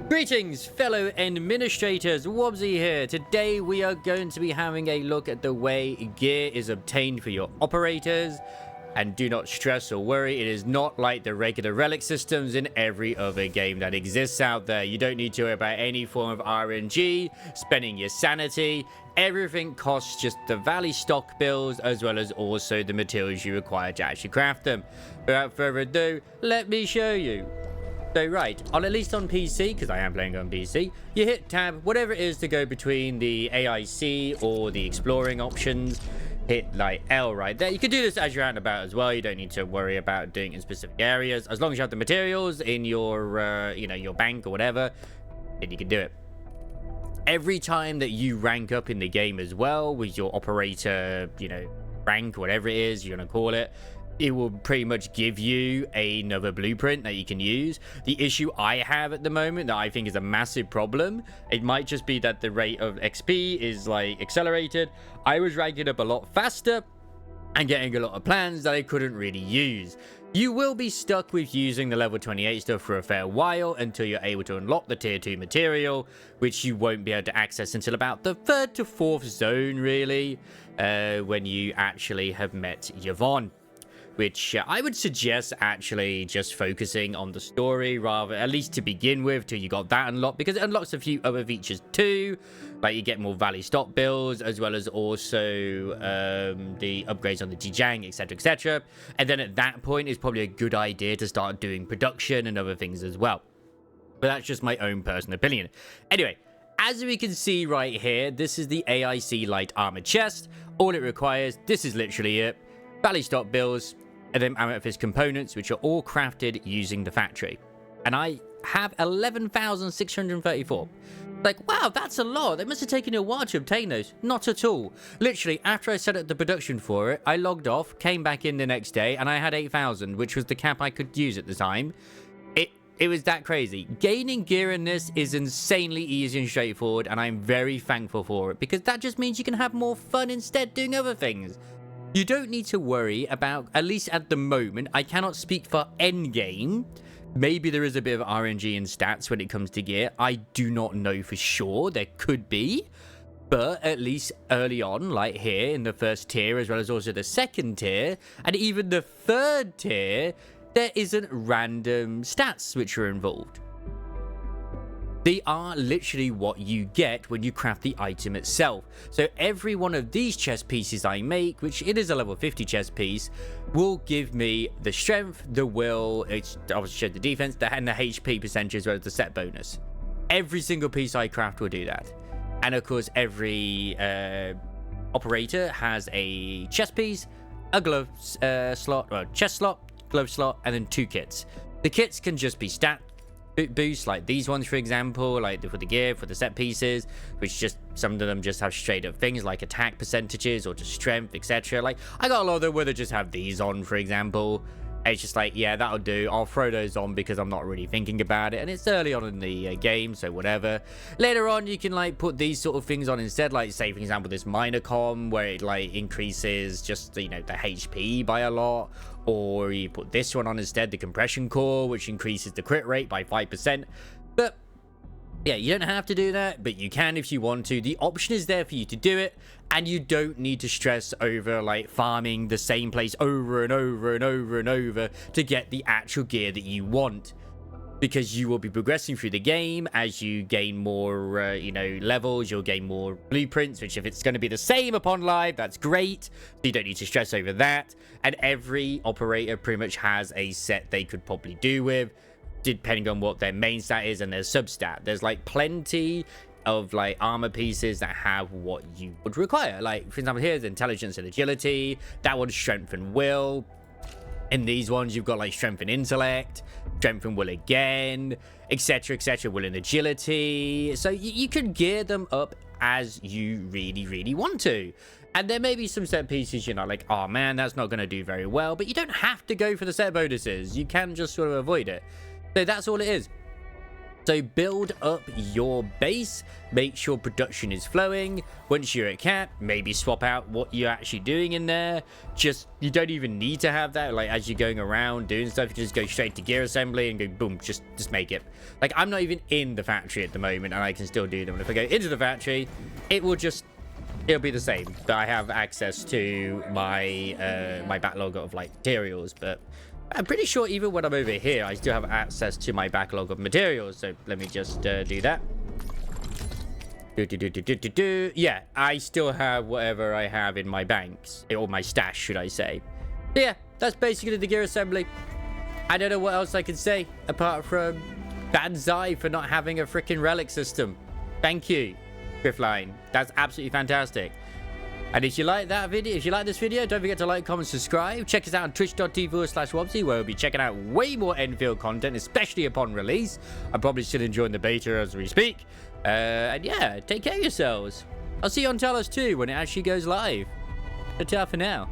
Greetings, fellow administrators. Wobbsy here. Today we are going to be having a look at the way gear is obtained for your operators. And do not stress or worry, it is not like the regular relic systems in every other game that exists out there. You don't need to worry about any form of RNG, spending your sanity. Everything costs just the Valley stock bills, as well as also the materials you require to actually craft them. Without further ado, let me show you. So right, at least on PC, because I am playing on PC, you hit tab, whatever it is to go between the AIC or the exploring options. Hit like L right there. You can do this as you're out and about as well. You don't need to worry about doing it in specific areas. As long as you have the materials in your, your bank or whatever, then you can do it. Every time that you rank up in the game as well with your operator, rank, whatever it is you're going to call it, it will pretty much give you another blueprint that you can use. The issue I have at the moment that I think is a massive problem, it might just be that the rate of XP is like accelerated. I was ranking up a lot faster and getting a lot of plans that I couldn't really use. You will be stuck with using the level 28 stuff for a fair while until you're able to unlock the tier 2 material, which you won't be able to access until about the 3rd to 4th zone really, when you actually have met Yvonne. Which I would suggest actually just focusing on the story rather, at least to begin with, till you got that unlocked, because it unlocks a few other features too, like you get more Valley stock builds, as well as also the upgrades on the Jijang, etc. And then at that point, it's probably a good idea to start doing production and other things as well. But that's just my own personal opinion. Anyway, as we can see right here, this is the AIC light armor chest. All it requires, this is literally it. Valley stock builds, and then amethyst components, which are all crafted using the factory. And I have 11,634. Like, wow, that's a lot. It must have taken you a while to obtain those. Not at all. Literally, after I set up the production for it, I logged off, came back in the next day, and I had 8,000, which was the cap I could use at the time. It was that crazy. Gaining gear in this is insanely easy and straightforward, and I'm very thankful for it, because that just means you can have more fun instead doing other things. You don't need to worry about, at least at the moment, I cannot speak for endgame. Maybe there is a bit of RNG and stats when it comes to gear. I do not know for sure. There could be. But at least early on, like here in the first tier, as well as also the second tier, and even the third tier, there isn't random stats which are involved. They are literally what you get when you craft the item itself. So every one of these chest pieces I make, which it is a level 50 chest piece, will give me the strength, the will, it's obviously the defense, and the HP percentage as well as the set bonus. Every single piece I craft will do that. And of course, every operator has a chest piece, a glove slot, or chest slot, glove slot, and then 2 kits. The kits can just be stat boost, like these ones for example, like for the gear, for the set pieces, which just some of them just have straight up things like attack percentages or just strength, etc. Like I got a lot of them where they just have these on, for example. It's just like, yeah, that'll do. I'll throw those on because I'm not really thinking about it, and it's early on in the game, so whatever. Later on, you can like put these sort of things on instead, like say for example this minor com where it like increases just the HP by a lot, or you put this one on instead, the compression core, which increases the crit rate by 5%. But yeah, you don't have to do that, but you can if you want to. The option is there for you to do it, and you don't need to stress over like farming the same place over and over and over and over to get the actual gear that you want, because you will be progressing through the game. As you gain more levels, you'll gain more blueprints, which if it's going to be the same upon live, that's great, so you don't need to stress over that. And every operator pretty much has a set they could probably do with, depending on what their main stat is and their substat. There's like plenty of like armor pieces that have what you would require. Like for example, here's intelligence and agility. That one's strength and will. In these ones, you've got like strength and intellect, strength and will again, etc, will and agility. So you can gear them up as you really want to. And there may be some set pieces you're not like, oh man, that's not going to do very well, but you don't have to go for the set bonuses. You can just sort of avoid it. So that's all it is. So build up your base, make sure production is flowing. Once you're at cap, maybe swap out what you're actually doing in there. Just, you don't even need to have that. Like, as you're going around doing stuff, you can just go straight to gear assembly and go boom, just make it. Like, I'm not even in the factory at the moment and I can still do them. And if I go into the factory, it'll be the same. But I have access to my my backlog of like materials, but I'm pretty sure even when I'm over here, I still have access to my backlog of materials. So let me just do that. Yeah, I still have whatever I have in my banks, or my stash, should I say. So yeah, that's basically the gear assembly. I don't know what else I can say, apart from banzai for not having a freaking relic system. Thank you, Griffline. That's absolutely fantastic. And if you like that video, if you like this video, don't forget to like, comment, subscribe. Check us out on twitch.tv/Wobsy, where we'll be checking out way more Endfield content, especially upon release. I'm probably still enjoying the beta as we speak. And yeah, take care of yourselves. I'll see you on Talos 2 when it actually goes live. Ta-ta for now.